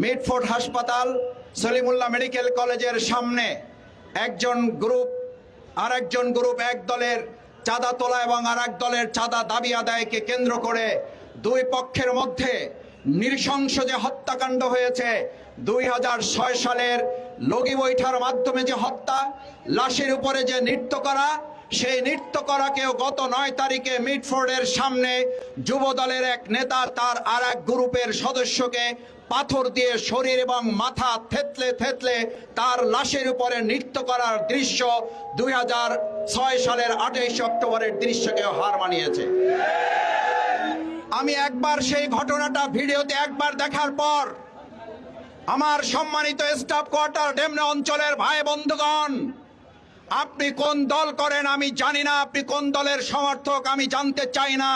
Mitford হাসপাতাল, Salimullah medical কলেজের সামনে একজন গ্রুপ আরেকজন গ্রুপ এক দলের চাঁদা তোলা এবং আরেক দলের চাঁদা দাবি আদায়কে কেন্দ্র করে দুই পক্ষের মধ্যে নৃশংস যে হত্যাকাণ্ড হয়েছে, 2006 সালের লগি বৈঠার মাধ্যমে যে হত্যা, লাশের উপরে যে নৃত্য করা, সেই নৃত্য করাকেও গত 9 তারিখে মিটফোর্ডের সামনে যুব দলের এক নেতা তার আর এক গ্রুপের সদস্যকে পাথর দিয়ে শরীর এবং মাথা থেতলে থেতলে তার লাশের উপরে নৃত্য করার দৃশ্য 2006 সালের 28 অক্টোবরের দৃশ্যকেও হার মানিয়েছে। আমি একবার সেই ঘটনাটা ভিডিওতে একবার দেখার পর আমার সম্মানিত স্টাফ কোয়ার্টার ডেমরা অঞ্চলের ভাই বন্ধুগণ, আপনি কোন দল করেন আমি জানি না, আপনি কোন দলের সমর্থক আমি জানতে চাই না,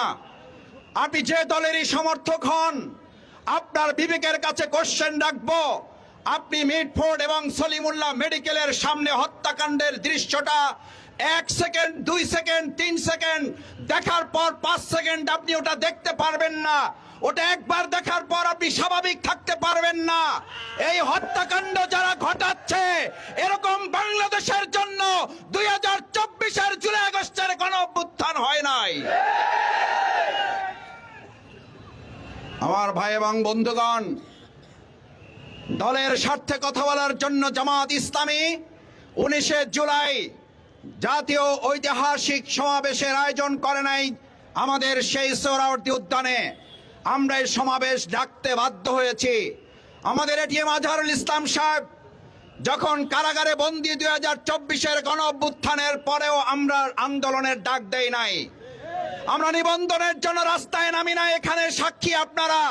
আপনি যে দলেরই সমর্থক হন আপনার বিবেকের কাছে কোশ্চেন রাখবো। আপনি মিটফোর্ড এবং সলিমুল্লাহ মেডিকেলের সামনে হত্যাকাণ্ডের দৃশ্যটা 1 সেকেন্ড, 2 সেকেন্ড, 3 সেকেন্ড দেখার পর 5 সেকেন্ড আপনি ওটা দেখতে পারবেন না। ওটা একবার দেখার পর আপনি স্বাভাবিক থাকতে পারবেন না। এই হত্যাকাণ্ড যারা ঘটাচ্ছে, এরকম বাংলাদেশের জন্য 2024-এর জুলাই আগস্টের গণ অভ্যুত্থান হয় নাই। আমার ভাই এবং বন্ধুগণ, দলের স্বার্থে কথা বলার জন্য জামাত ইসলামী 19 জুলাই জাতীয় ঐতিহাসিক সমাবেশের আয়োজন করে নাই আমাদের সেই সোহরাওয়ার্দী উদ্যানে। আমরা এই সমাবেশ ডাকতে বাধ্য হয়েছি। আমাদের এটিএম আজহারুল ইসলাম সাহেব যখন কারাগারে বন্দী 2024-এর গণ অভ্যুত্থানের পরেও আমরা আন্দোলনের ডাক দেই নাই, আমরা নিবন্ধনের জন্য রাস্তায় নামি নাই। এখানে সাক্ষী আপনারা।